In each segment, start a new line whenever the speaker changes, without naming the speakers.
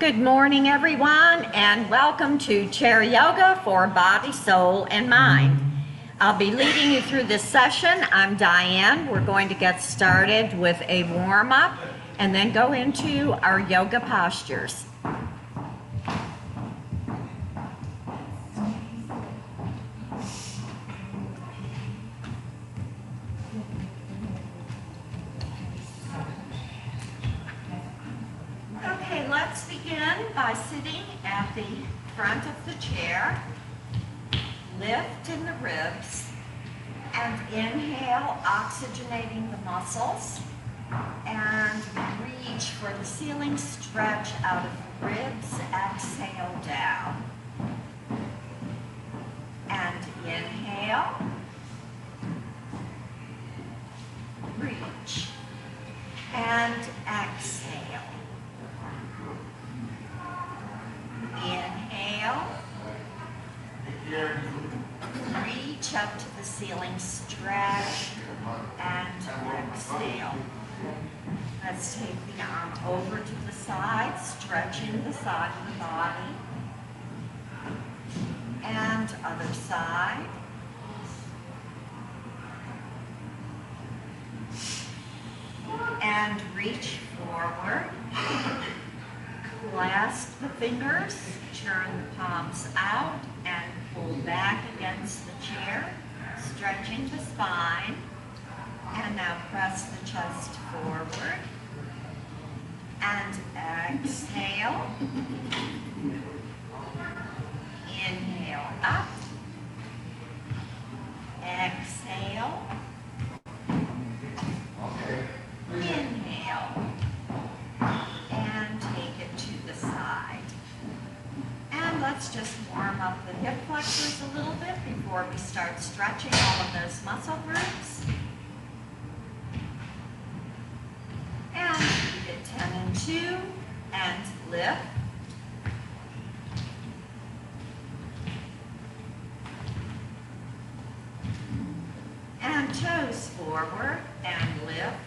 Good morning, everyone, and welcome to Chair Yoga for Body, Soul, and Mind. I'll be leading you through this session. I'm Diane. We're going to get started with a warm-up and then go into our yoga postures. Okay, let's begin by sitting at the front of the chair. Lift in the ribs and inhale, oxygenating the muscles, and reach for the ceiling, stretch out of the ribs, exhale down. And inhale, reach, and exhale. Inhale, reach up to the ceiling, stretch, and exhale. Let's take the arm over to the side, stretching the side of the body. And other side. And reach forward. Clasp the fingers, turn the palms out, and pull back against the chair, stretching the spine. And now press the chest forward. And exhale. Inhale up. Exhale. Inhale. And take it to the side. And let's just warm up the hip flexors a little bit before we start stretching all of those muscle groups. And keep it 10 and 2, and lift. And toes forward, and lift,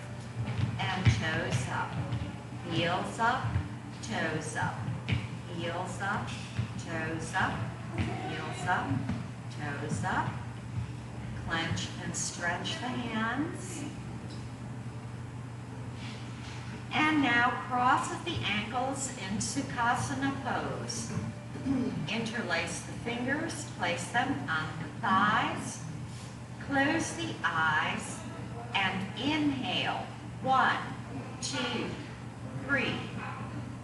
and toes up. Heels up, toes up. Heels up, toes up. Heels up, toes up. Clench and stretch the hands. And now cross at the ankles in Sukhasana pose. Interlace the fingers, place them on the thighs. Close the eyes and inhale. 1, 2, 3.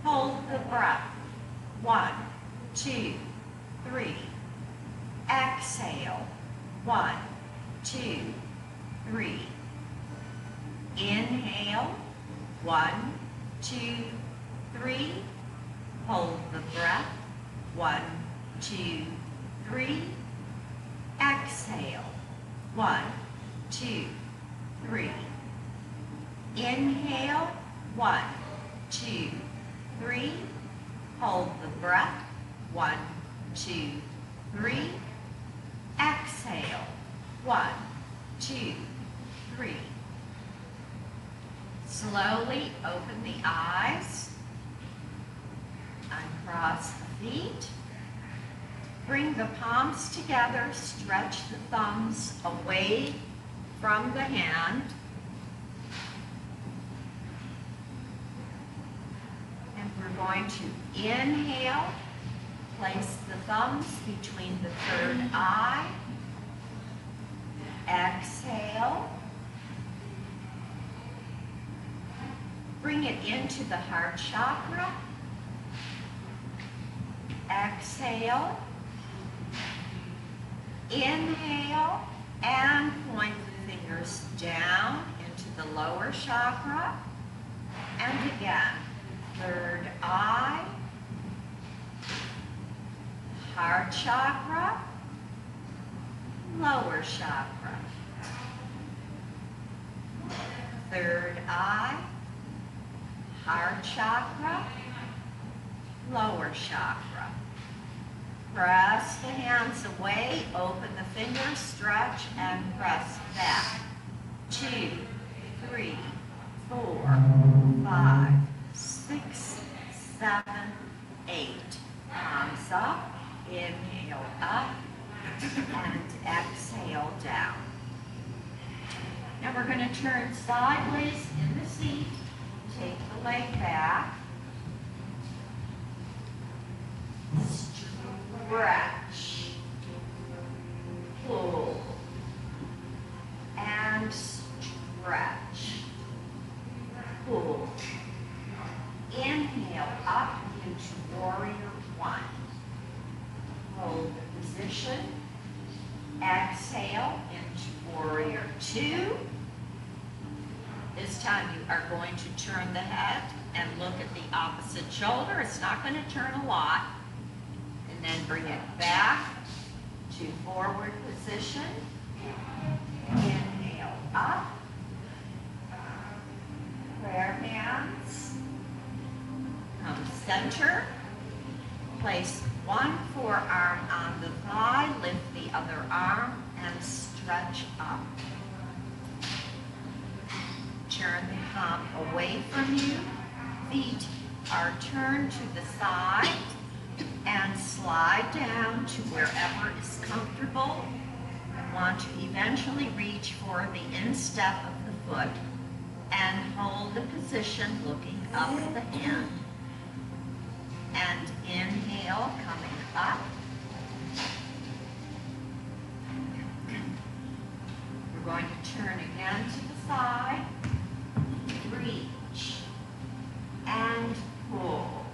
Hold the breath. 1, 2, 3. Exhale. 1, 2, 3. Inhale. 1, 2, 3. Hold the breath. 1, 2, 3. Exhale. 1, 2, 3. Inhale. 1, 2, 3. Hold the breath. 1, 2, 3. Exhale. 1, 2, 3. Slowly open the eyes. Uncross the feet. Bring the palms together. Stretch the thumbs away from the hand. And we're going to inhale. Place the thumbs between the third eye. Exhale. Bring it into the heart chakra. Exhale. Inhale and point the fingers down into the lower chakra. And again, third eye, heart chakra, lower chakra. Third eye, heart chakra, lower chakra. Press the hands away, open the fingers, stretch, and press back. 2, 3, 4, 5, 6, 7, up, inhale up, and exhale down. Now we're going to turn sideways in the seat, take the leg back, stretch, pull, and stretch, pull. Inhale up into warrior one. Hold the position. Exhale into warrior two. This time you are going to turn the head and look at the opposite shoulder. It's not going to turn a lot. And then bring it back to forward position. Inhale up. Prayer hands. Come center. Place one forearm on the thigh. Lift the other arm and stretch up. Turn the palm away from you. Feet are turned to the side and slide down to wherever is comfortable. I want to eventually reach for the instep of the foot and hold the position looking up at the hand. And inhale, coming up. We're going to turn again to the side. Reach and pull.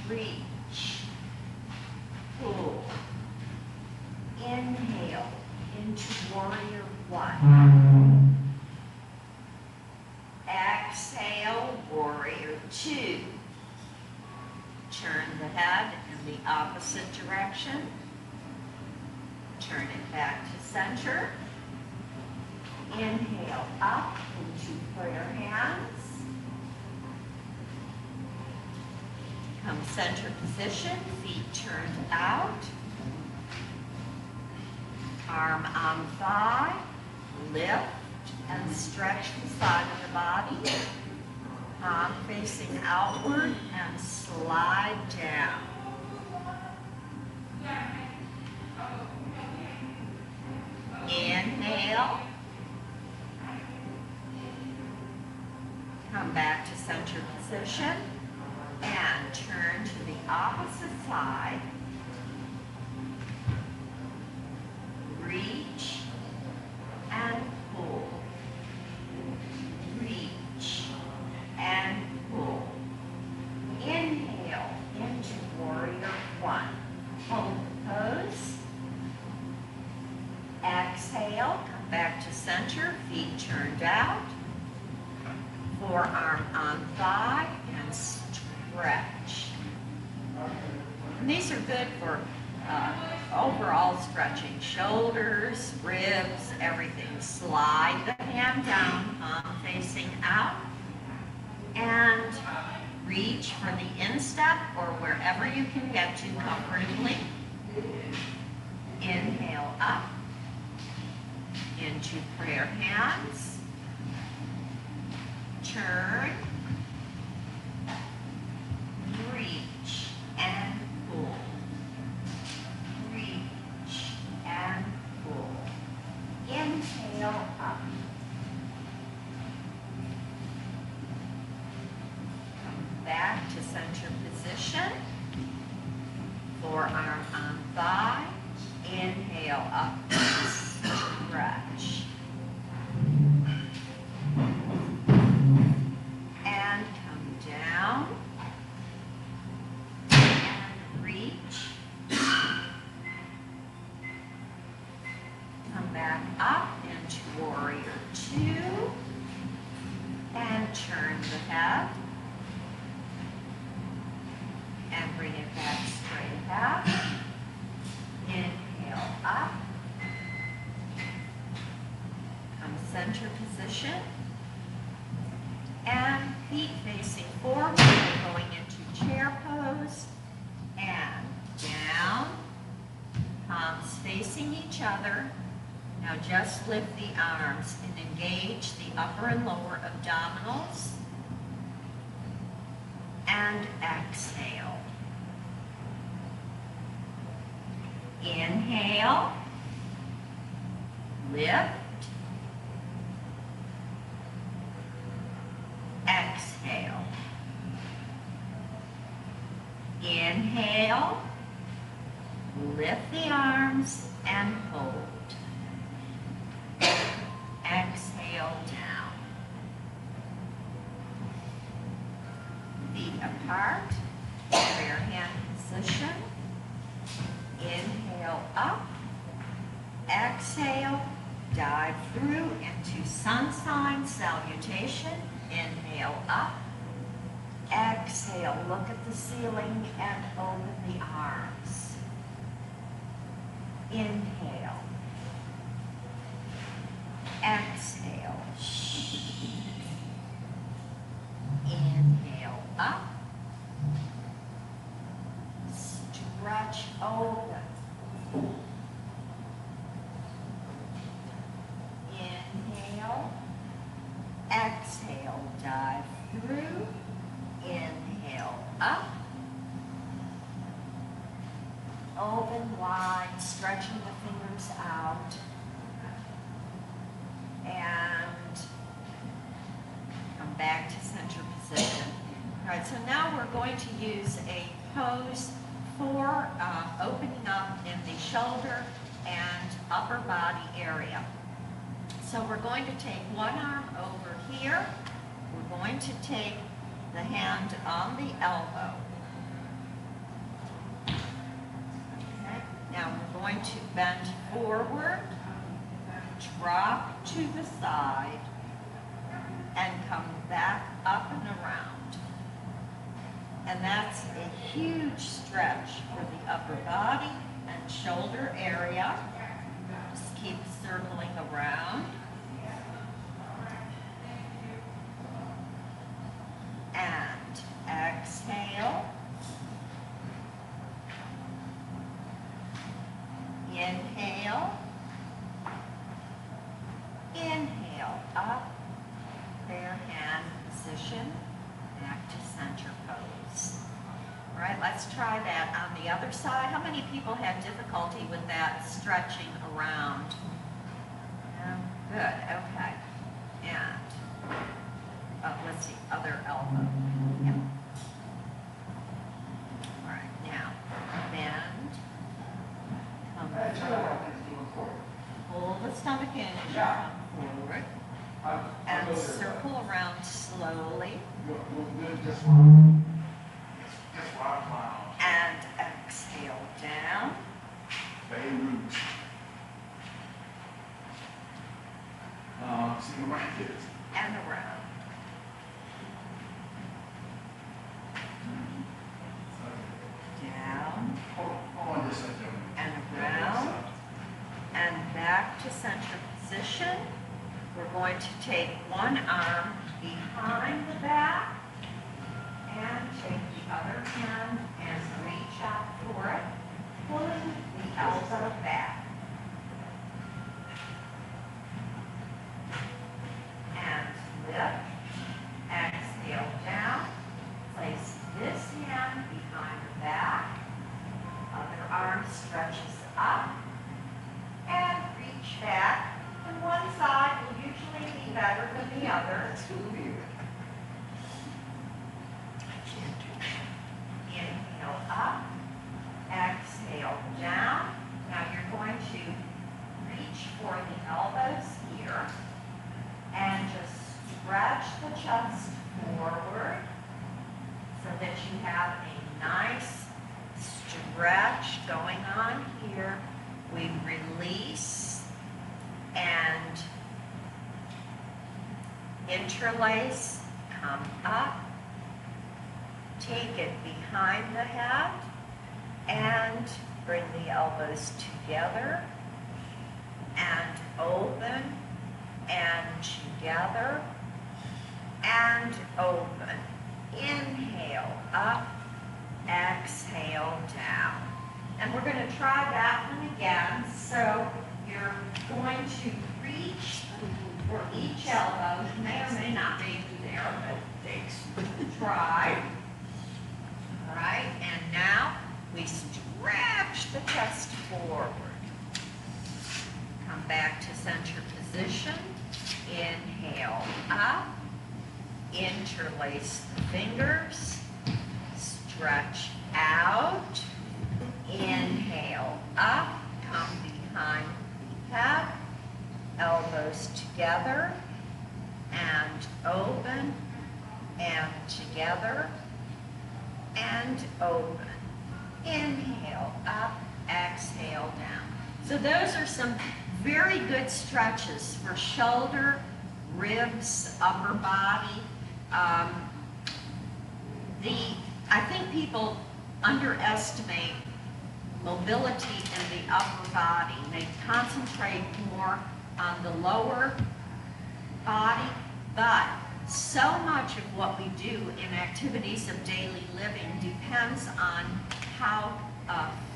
Reach, pull. Inhale into warrior one. Exhale, warrior two. Turn the head in the opposite direction. Turn it back to center. Inhale up into prayer hands. Come center position, feet turned out. Arm on thigh, lift and stretch the side of the body. Palm facing outward and slide down. Inhale. Come back to center position and turn to the opposite side. Reach and pull. Reach and pull. Inhale into warrior one. Hold the pose. Exhale, come back to center, feet turned out. Forearm on thigh and stretch. And these are good for overall stretching. Shoulders, ribs, everything. Slide the hand down, palm facing out. And reach for the instep or wherever you can get to comfortably. Inhale up into prayer hands. Turn, reach and pull. Reach and pull. Inhale up. Come back to center position. Forearm on thigh. Inhale up. Stretch. And come down. And reach. Come back up into warrior two. And turn the head. And bring it back straight back. Inhale up. Come center position. And feet facing forward, going into chair pose. And down. Palms facing each other. Now just lift the arms and engage the upper and lower abdominals. And exhale. Inhale, lift, exhale. Inhale, lift the arms and hold. Exhale down. Feet apart, prayer hand position. Inhale up, exhale, dive through into sun sign salutation. Inhale up, exhale, look at the ceiling and open the arms. Inhale, exhale, inhale up, stretch open. Inhale, exhale, dive through. Inhale up, open wide, stretching the fingers out, and come back to center position. All right, so now we're going to use a pose for opening up in the shoulder and upper body area. So we're going to take one arm over here. We're going to take the hand on the elbow. Okay. Now we're going to bend forward, drop to the side, and come back up and around. And that's a huge stretch for the upper body and shoulder area. Just keep circling around. And exhale. Inhale. Inhale up. Prayer hand position. Back to center pose. All right, let's try that on the other side. How many people have difficulty with that stretching around? Good, okay. And let's see, other elbow. Yep. All right, now bend, come forward. Pull the stomach in as you come forward. And circle around slowly. And exhale down. And around. Down. And around. And back to center position. We're going to take one arm behind the back and take the other hand and reach out for it, pulling the elbow back. And lift, exhale down, place this hand behind the back, other arm stretches up, and reach back. And one side will usually be better than the other. Inhale up, exhale down. Now you're going to reach for the elbows here and just stretch the chest forward so that you have a nice stretch going on here. We release and interlace, come up, take it behind the head, and bring the elbows together, and open, and together, and open. Inhale up, exhale down. And we're going to try that one again. So you're going to reach for each elbow. You may or may not be there, but try. All right, and now we stretch the chest forward. Interlace the fingers. Stretch out. Inhale up. Come behind the head. Elbows together. And open. And together. And open. Inhale up. Exhale down. So those are some very good stretches for shoulder, ribs, upper body. I think people underestimate mobility in the upper body. They concentrate more on the lower body, but so much of what we do in activities of daily living depends on how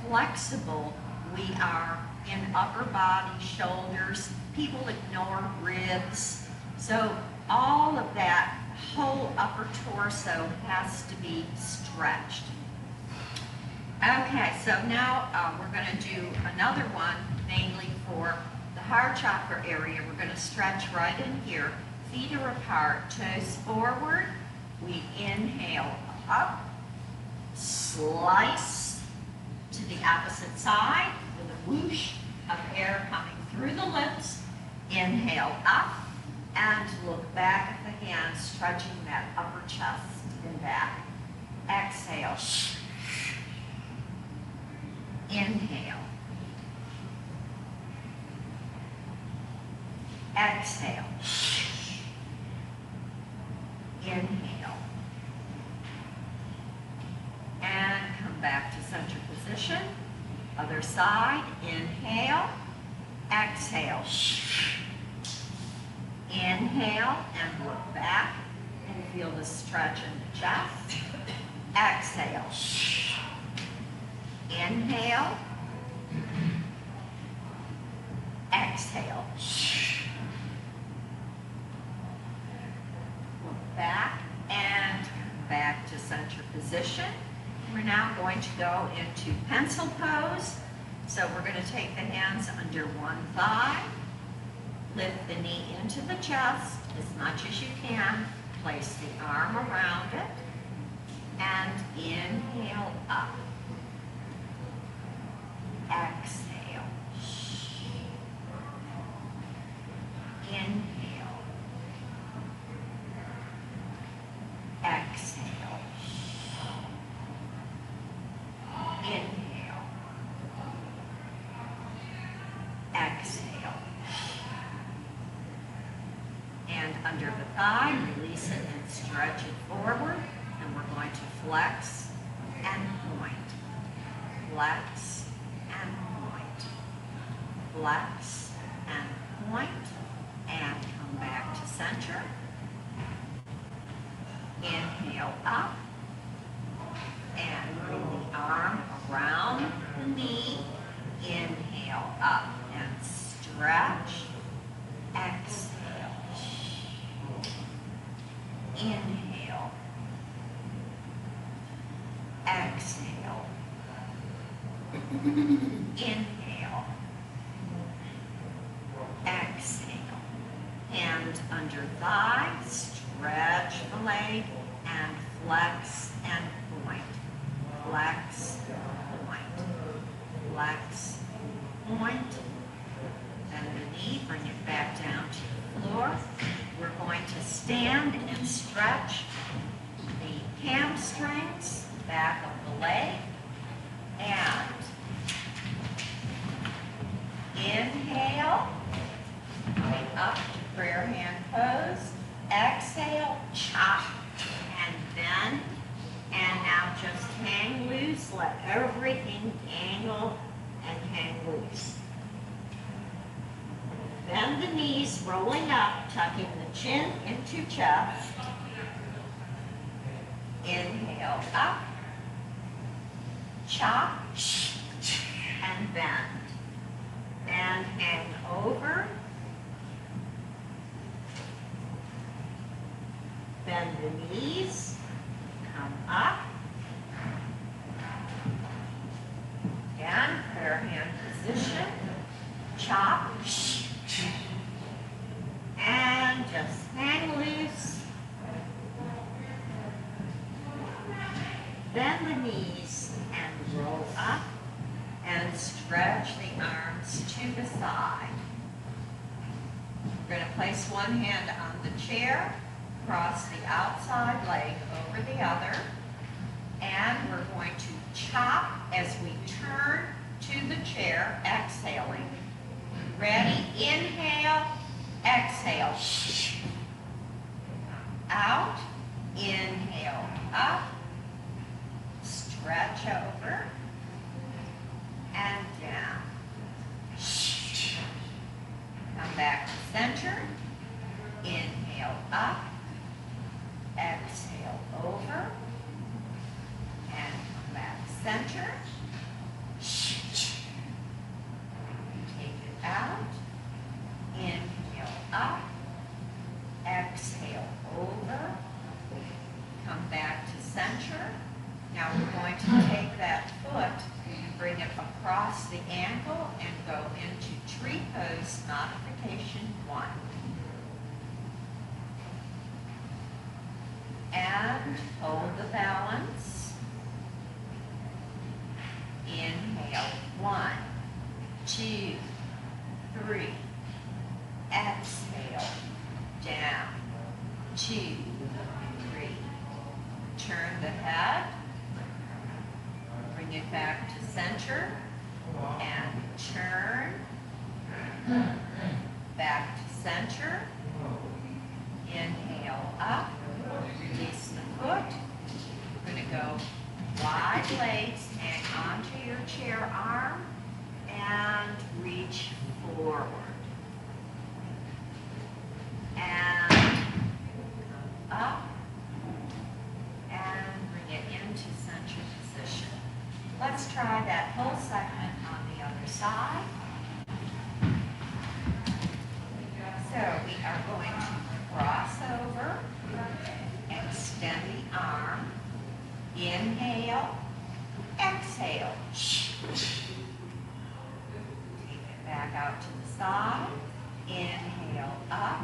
flexible we are in upper body, shoulders. People ignore ribs. So all of that whole upper torso has to be stretched. Okay, so now we're going to do another one, mainly for the heart chakra area. We're going to stretch right in here. Feet are apart, toes forward. We inhale up, slice to the opposite side with a whoosh of air coming through the lips. Inhale up and look back at the hands, stretching that upper chest and back. Exhale. Inhale. Exhale. Inhale. And come back to center position. Other side. Inhale. Exhale. Inhale and look back and feel the stretch in the chest. Exhale. Inhale. Exhale. Look back and come back to center position. We're now going to go into pencil pose. So we're going to take the hands under one thigh. Lift the knee into the chest as much as you can. Place the arm around it. And inhale up. Exhale. Inhale. Exhale. Inhale. Exhale. And under the thigh, release it and stretch it forward. And we're going to flex and point. Flex and point. Flex and point. And come back to center. Inhale up. And bring the arm around the knee. Inhale up and stretch. Exhale. Inhale. Exhale. Inhale. Exhale. Hand under thigh, stretch the leg, and flex and point. Flex, point. Flex, point. Bend the knee, bring it back down to the floor. We're going to stand and stretch the hamstrings, back of the leg, and inhale, coming up to prayer hand pose. Exhale, chop, and bend. And now just hang loose, let everything angle and hang loose. Bend the knees, rolling up, tucking the chin into chest. Inhale up, chop, and bend. And hang over. Bend the knees, come up. Again, prayer hand position. Chop. And just hang loose Bend the knees and roll up and stretch the arms to the side. We're going to place one hand on the chair, cross the outside leg over the other, and we're going to chop as we turn to the chair, exhaling. Ready? Inhale, exhale. Out, inhale, up, stretch over, and down. Come back to center, inhale up, exhale over, and come back center. Take it out, inhale up, exhale over, come back to center. Now we're going to take that foot and bring it across the ankle and go into tree pose modification 1. And hold the balance. Inhale, 1, 2, 3. Exhale, down, 2, 3. Turn the head. Bring it back to center. And turn. Back to center. Inhale up. Release the foot. We're going to go wide legs, hang onto your chair arm, and reach forward. And come up, and bring it into center position. Let's try that whole segment on the other side. So we are going to cross over, extend the arm, inhale, exhale. Take it back out to the side, inhale up,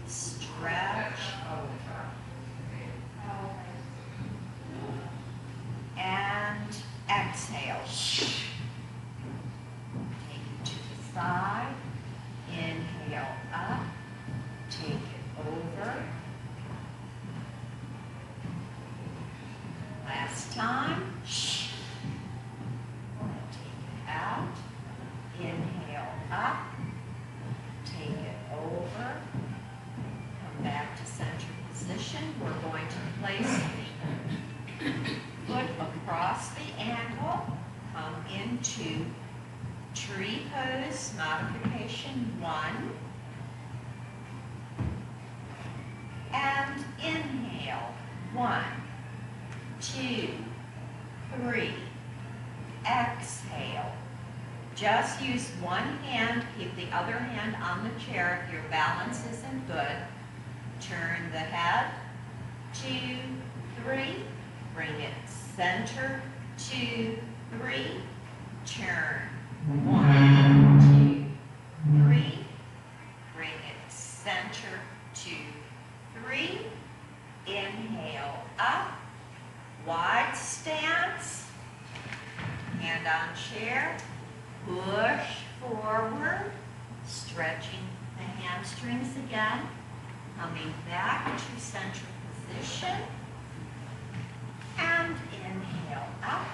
stretch over. And exhale. Take it to the side, inhale up, take it over. Last time. Take it out, inhale up, take it over. Come back to center position. We're going to place the foot across the ankle, come into tree pose modification 1, and inhale, 1, 2, 3, exhale. Just use one hand, keep the other hand on the chair if your balance isn't good. Turn the head, 2, 3, bring it center, 2, 3, turn, 1, 2, 3, bring it center, 2, 3, inhale up, wide stance, hand on chair, push forward, stretching the hamstrings again, coming back to center position, and inhale up,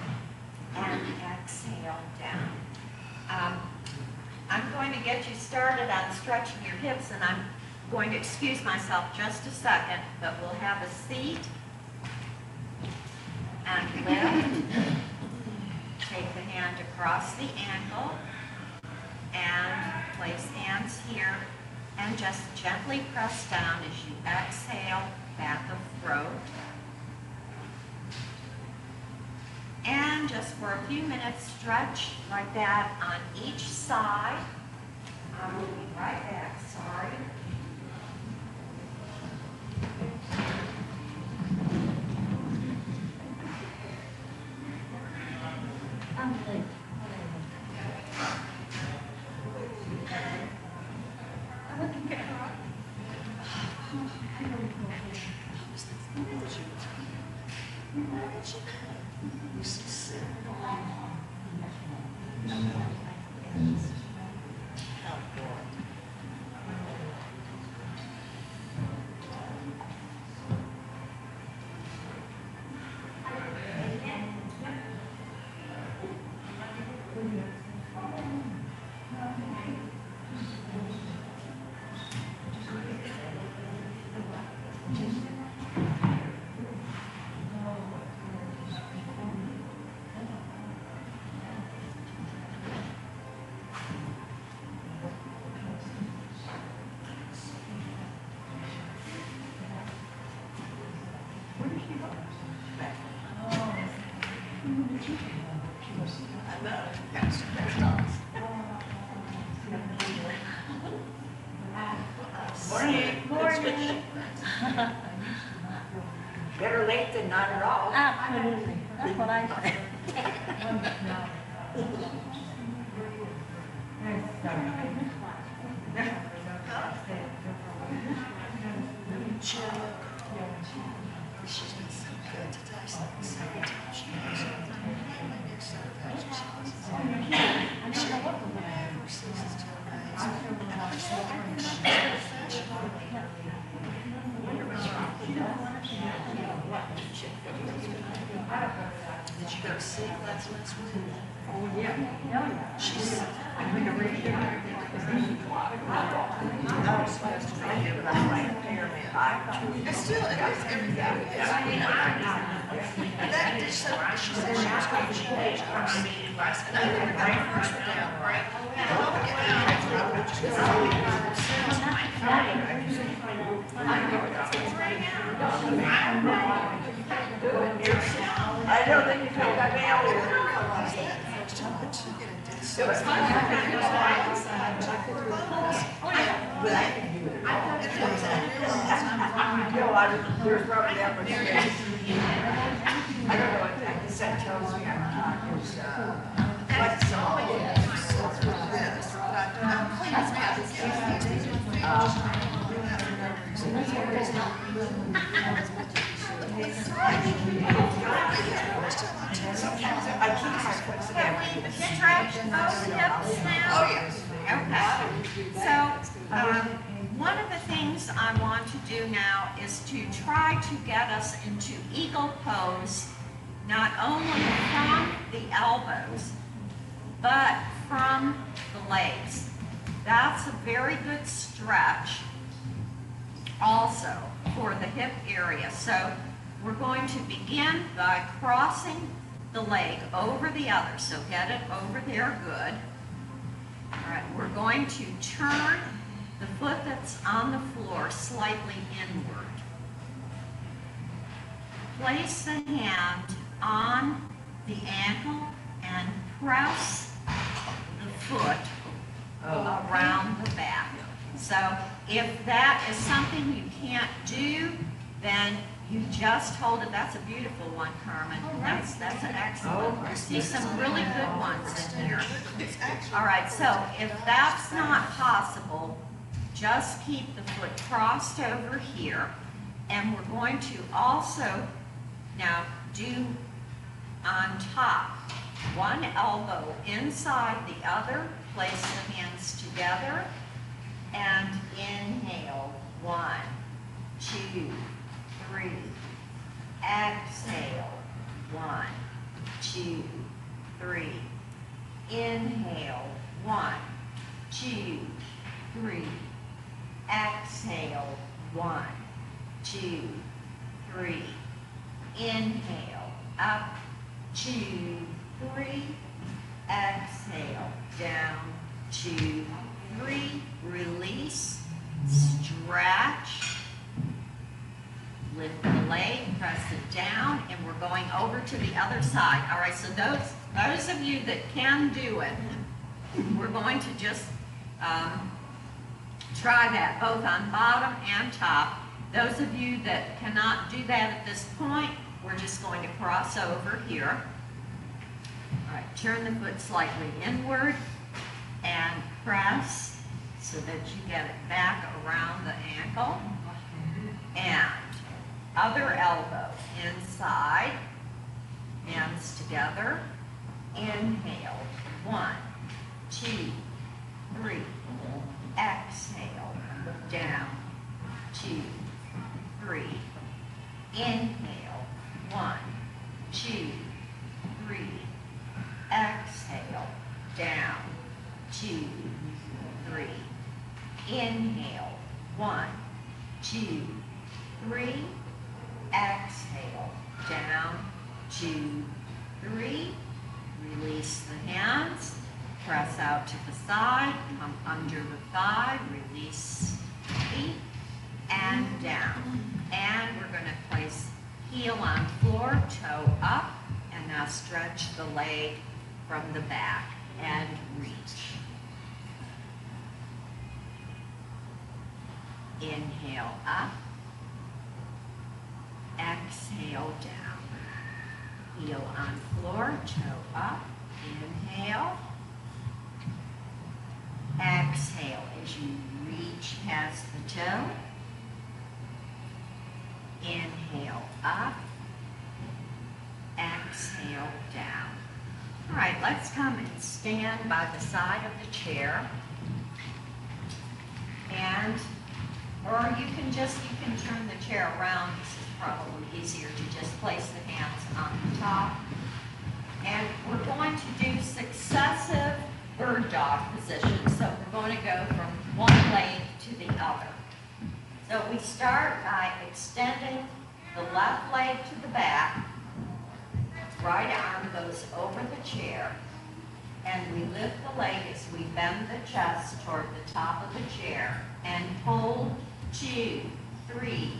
and exhale down. I'm going to get you started on stretching your hips, and I'm going to excuse myself just a second, but we'll have a seat and lift. Take the hand across the ankle and place hands here and just gently press down as you exhale, back of throat. And just for a few minutes, stretch like that on each side. I will be right back, sorry. Better late than not at all.
Absolutely. That's what I say.
She's been so good today. She's like 7 times she knows something. My next set of exercises. She never ceases to amaze. And I was wondering if she's professional. Did you go to see last week?
Oh, yeah.
She's I was supposed to be here, but I'm like a pyramid. It's still, it is everything. That dish, she said she was going to change ours. And I never got the first one down, right? And I don't get out. I would just I don't think you told that man. I didn't realize that the first time I took it and did so. It was fun. There's probably that much space. I don't know what that cassette tells me. Like song. Yes. I'm pleased
Stretch those hips now?
Oh, yes.
Okay. So, one of the things I want to do now is to try to get us into eagle pose, not only from the elbows, but from the legs. That's a very good stretch also for the hip area. So we're going to begin by crossing the leg over the other. So get it over there, good. All right, we're going to turn the foot that's on the floor slightly inward. Place the hand on the ankle and press the foot around the back. So if that is something you can't do, then you just hold it. That's a beautiful one, Carmen. That's an excellent one. I see some really good ones in here. All right, so if that's not possible, just keep the foot crossed over here. And we're going to also now do on top, one elbow inside the other, place the hands together, and inhale, 1, 2, 3. Exhale, 1, 2, 3. Inhale, 1, 2, 3. Exhale, 1, 2, 3. Inhale, up, 2, 3. Exhale, down, 2, 3. Release, stretch. Lift the leg, press it down, and we're going over to the other side. All right, so those of you that can do it, we're going to just try that both on bottom and top. Those of you that cannot do that at this point, we're just going to cross over here. All right, turn the foot slightly inward and press so that you get it back around the ankle. And Other elbow inside, hands together. Inhale, 1, 2, 3. Exhale, down, 2, 3. Inhale, 1, 2, 3. Exhale, down, 2, 3. Inhale, 1, 2, 3. Exhale, down, 2, 3. Release the hands. Press out to the side. Come under the thigh. Release feet. And down. And we're going to place heel on floor, toe up. And now stretch the leg from the back and reach. Inhale up. Exhale down. Heel on floor, toe up. Inhale. Exhale as you reach past the toe. Inhale up. Exhale down. All right, let's come and stand by the side of the chair. Or you can turn the chair around. This is probably easier to just place the hands on the top. And we're going to do successive bird dog positions. So we're going to go from one leg to the other. So we start by extending the left leg to the back. Right arm goes over the chair. And we lift the leg as we bend the chest toward the top of the chair. And hold 2, 3,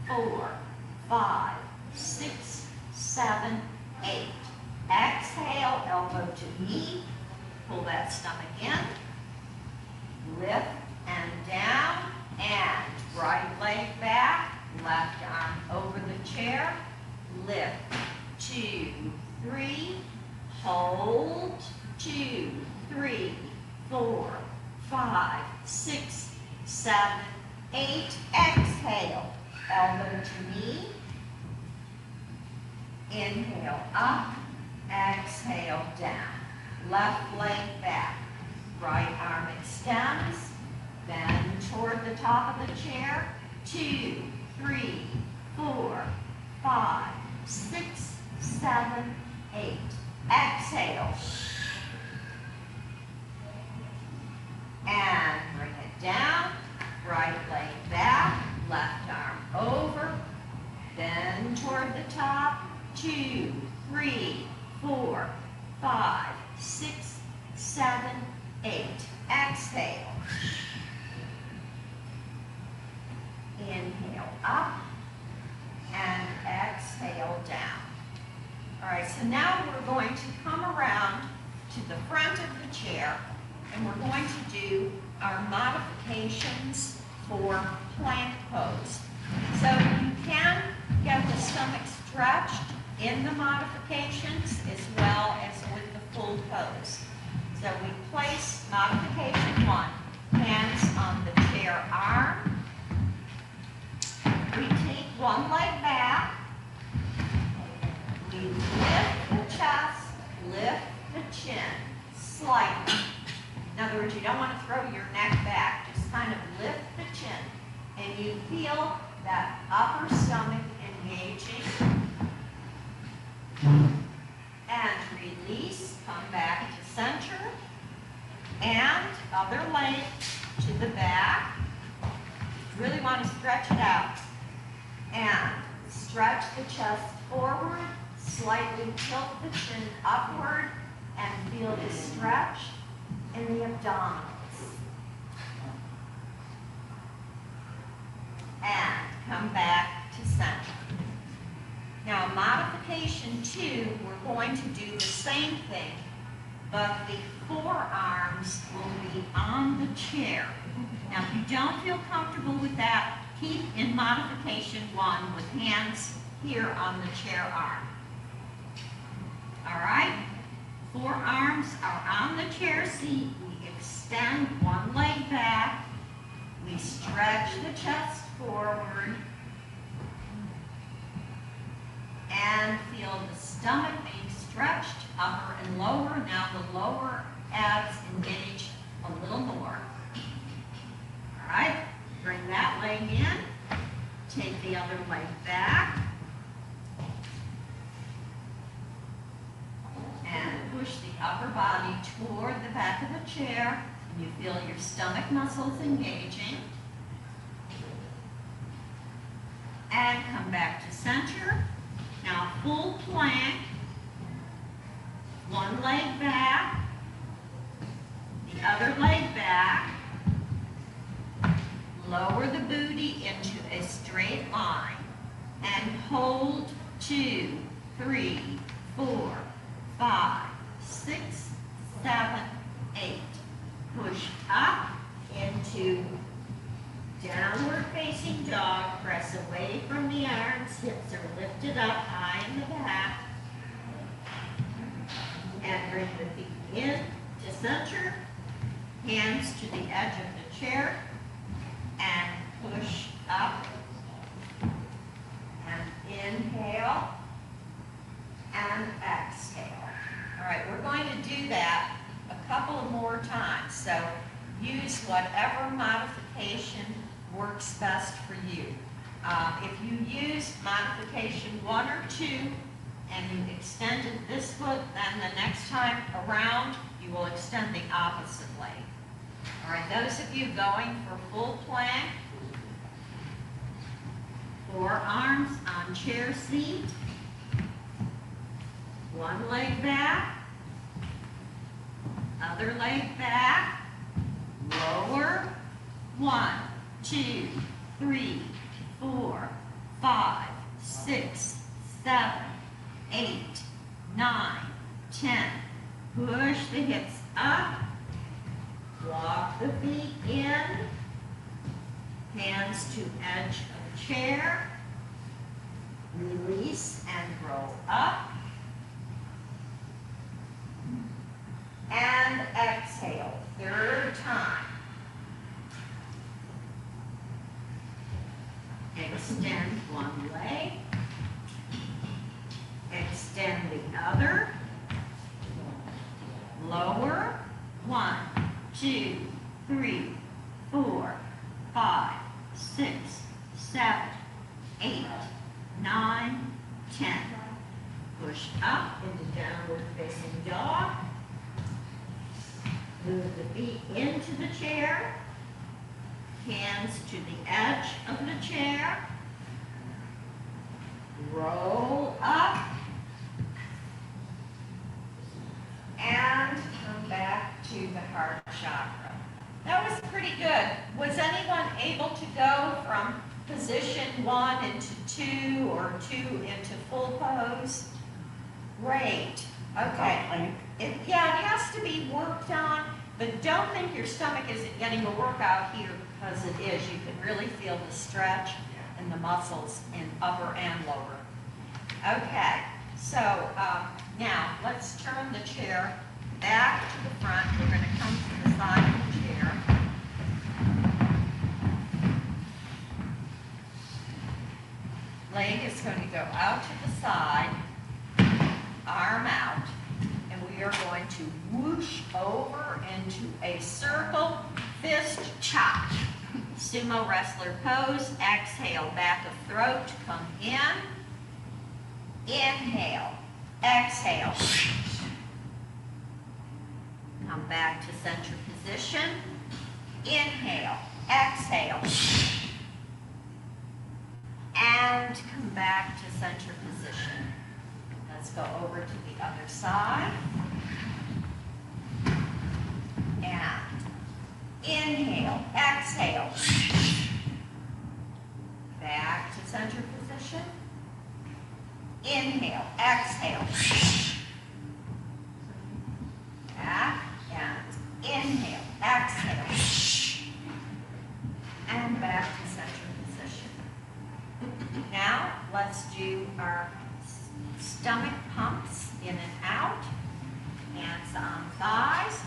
4, 5, 6, 7, 8. Exhale, elbow to knee. Pull that stomach in. Lift and down. And right leg back. Left arm over the chair. Lift. 2, 3. Hold. 2, 3, 4, 5, 6, 7, 8. Exhale. Elbow to knee. Inhale up. Exhale down. Left leg back. Right arm extends. Bend toward the top of the chair. 2, 3, 4, 5, 6, 7, 8. Exhale. And bring it down. Right leg back. Left arm over. Bend toward the top. 2, 3, 4, 5, 6, 7, 8. Exhale. Inhale up and exhale down. All right, so now we're going to come around to the front of the chair and we're going to do our modifications for plank pose. So you can get the stomach stretched in the modifications as well as with the full pose. So we place modification 1, hands on the chair arm. We take one leg back. We lift the chest, lift the chin slightly. In other words, you don't want to throw your neck back. Just kind of lift the chin. And you feel that upper stomach engaging. And release, come back to center. And other leg to the back. Really want to stretch it out. And stretch the chest forward. Slightly tilt the chin upward. And feel the stretch in the abdominals. And come back to center. Now, modification 2, we're going to do the same thing, but the forearms will be on the chair. Now, if you don't feel comfortable with that, keep in modification 1 with hands here on the chair arm. All right? Forearms are on the chair seat. We extend one leg back. We stretch the chest forward. feel the stomach being stretched, upper and lower. Now the lower abs engage a little more. All right, bring that leg in. Take the other leg back. And push the upper body toward the back of the chair. And you feel your stomach muscles engaging. And come back to center. Now full plank. One leg back. The other leg back. Lower the booty into a straight line. And hold 2, 3, 4, 5, 6, 7, 8. Push up into downward facing dog. Press away from the arms. Hips are lifted up high in the back. And bring the feet in to center. Hands to the edge of the chair. And push up. And inhale. And exhale. All right, we're going to do that a couple of more times. So use whatever modification works best for you. If you use modification 1 or 2 and you extended this foot, then the next time around you will extend the opposite leg. All right, those of you going for full plank, forearms on chair seat, one leg back, other leg back, lower, 1, 2, 3, 4, 5, 6, 7, 8, 9, 10. Push the hips up, walk the feet in, hands to edge of chair, release and roll up, and exhale, 3rd time. Extend one leg, extend the other, lower, 1, 2, 3, 4, 5, 6, 7, 8, 9, 10. Push up into downward facing dog. Move the feet into the chair. Hands to the edge of the chair. Roll up. And come back to the heart chakra. That was pretty good. Was anyone able to go from position 1 into 2 or 2 into full pose? Great. Okay. It has to be worked on, but don't think your stomach isn't getting a workout here, because it is. You can really feel the stretch in the muscles in upper and lower. Okay, so now let's turn the chair back to the front. We're going to come to the side of the chair. Leg is going to go out to the side, arm out, and we are going to whoosh over into a circle fist chop. Sumo wrestler pose. Exhale, back of throat, come in. Inhale, exhale. Come back to center position. Inhale, exhale. And come back to center position. Let's go over to the other side. And inhale, exhale. Back to center position. Inhale, exhale. Back and inhale, exhale. And back to center position. Now let's do our stomach pumps in and out. Hands on thighs.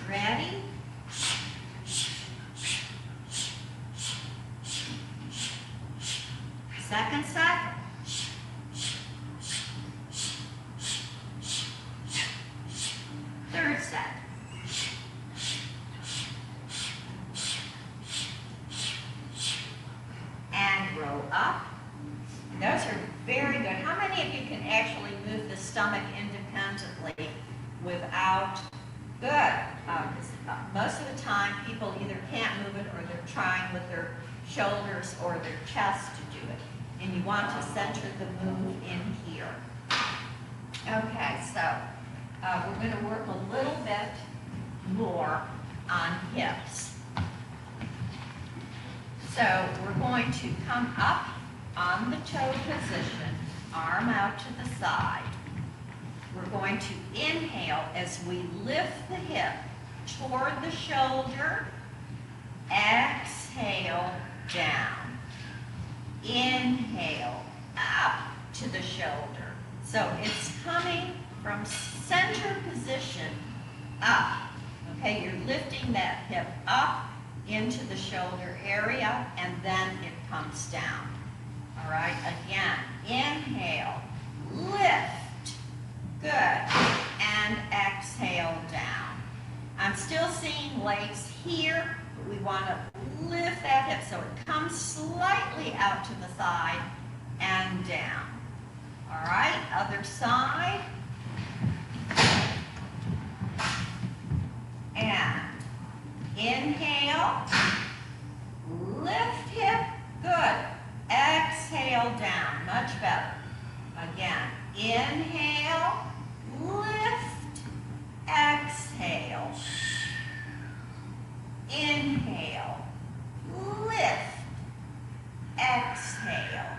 Ready? Second set. going independently without, good, because most of the time people either can't move it or they're trying with their shoulders or their chest to do it. And you want to center the move in here. Okay, so we're going to work a little bit more on hips. So we're going to come up on the toe position, arm out to the side. We're going to inhale as we lift the hip toward the shoulder. Exhale, down. Inhale, up to the shoulder. So it's coming from center position up. Okay, you're lifting that hip up into the shoulder area, and then it comes down. All right, again, inhale, lift, good, and exhale down. I'm still seeing legs here, but we want to lift that hip so it comes slightly out to the side and down. All right, other side. And inhale, lift hip, good. Exhale down, much better. Again, inhale, lift, exhale. Inhale, lift, exhale.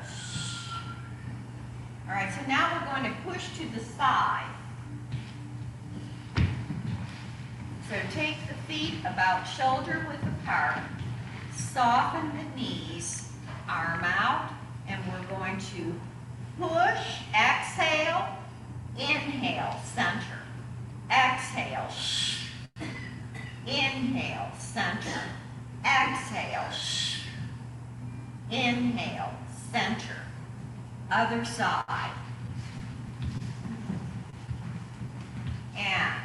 All right, so now we're going to push to the side. So take the feet about shoulder width apart, soften the knees, arm out, and we're going to push, exhale, inhale, center, exhale, inhale, center, exhale, inhale, center, other side, and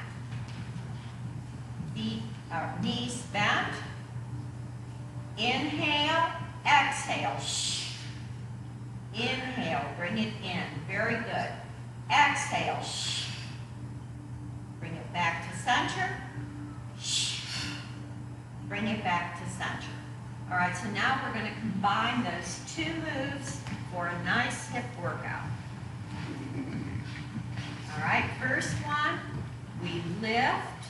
feet or knees bent. Inhale, exhale. Inhale, bring it in. Very good. Exhale. Bring it back to center. Bring it back to center. All right, so now we're going to combine those two moves for a nice hip workout. All right, first one, we lift,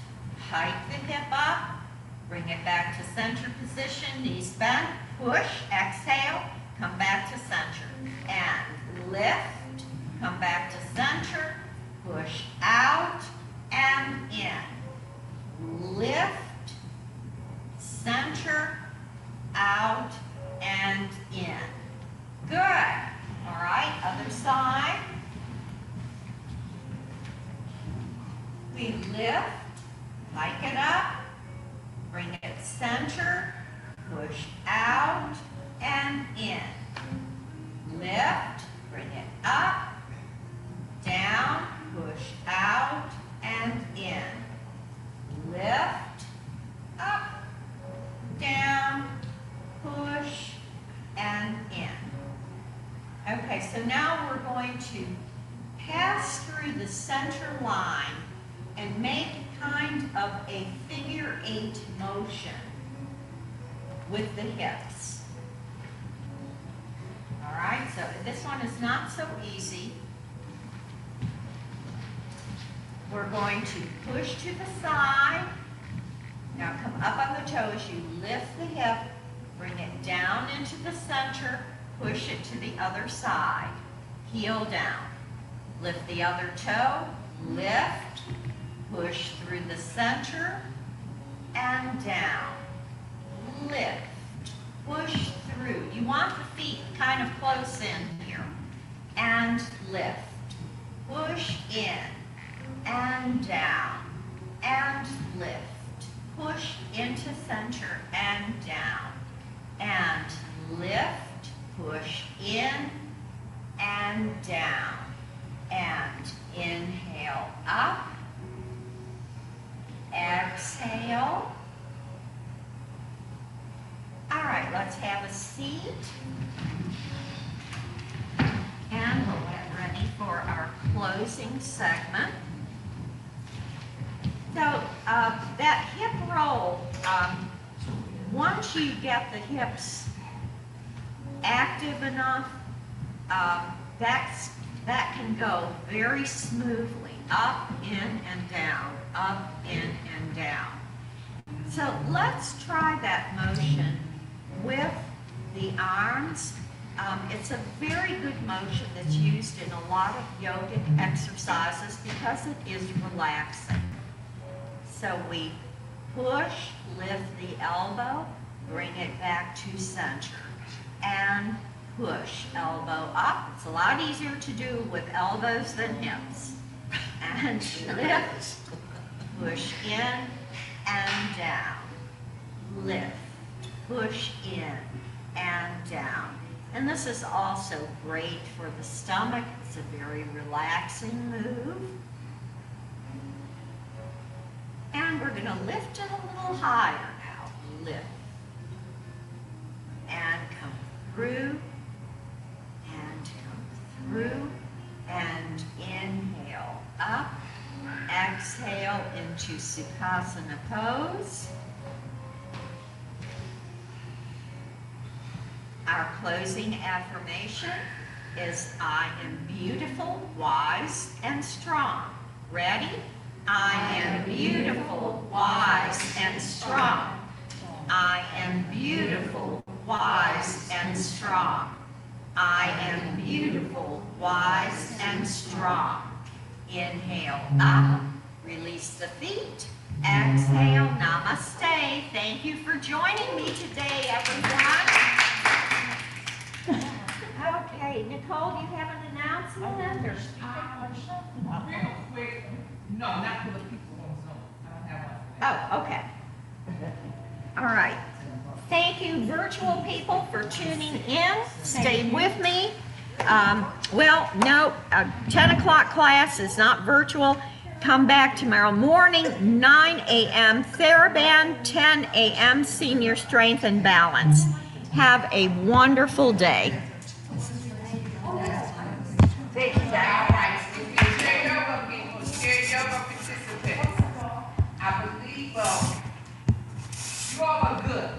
hike the hip up, bring it back to center position, knees bent, push, exhale, come back to center. And lift, come back to center, push out and in. Lift, center, out, and in. Good. All right, other side. We lift, hike it up, bring it center, push out and in. Lift, bring it up, down, push out and in. Lift, up, down, push, and in. Okay, so now we're going to pass through the center line and make kind of a figure 8 motion with the hips. All right, so this one is not so easy. We're going to push to the side. Now come up on the toes, you lift the hip, bring it down into the center, push it to the other side. Heel down. Lift the other toe, lift, push through the center and down. Lift, push through. You want the feet kind of close in here. And lift, push in and down and lift. Push into center and down. And lift, push in and down. And inhale up. Exhale. All right, let's have a seat. And we'll get ready for our closing segment. So that hip roll, once you get the hips active enough, that can go very smoothly, up, in, and down, up, in, and down. So let's try that motion with the arms. It's a very good motion that's used in a lot of yogic exercises because it is relaxing. So we push, lift the elbow, bring it back to center, and push, elbow up. It's a lot easier to do with elbows than hips. And lift, push in and down, lift, push in and down. And this is also great for the stomach. It's a very relaxing move. And we're going to lift it a little higher now. Lift. And come through. And come through. And inhale up. Exhale into Sukhasana pose. Our closing affirmation is I am beautiful, wise, and strong. Ready? I am beautiful, wise, and strong. I am beautiful, wise, and strong. I am beautiful, wise, and strong. Inhale up, release the feet. Exhale, namaste. Thank you for joining me today, everyone. Okay, Nicole, do you have an announcement? Or?
Real quick, no, not for the people on Zoom. I don't have one.
Oh, okay. All right. Thank you, virtual people, for tuning in. Stay with me. Well, no, 10 o'clock class is not virtual. Come back tomorrow morning, 9 a.m. TheraBand, 10 a.m. Senior Strength and Balance. Have a wonderful day.
All right, if you share yoga people, share yoga participants. I believe you all are good.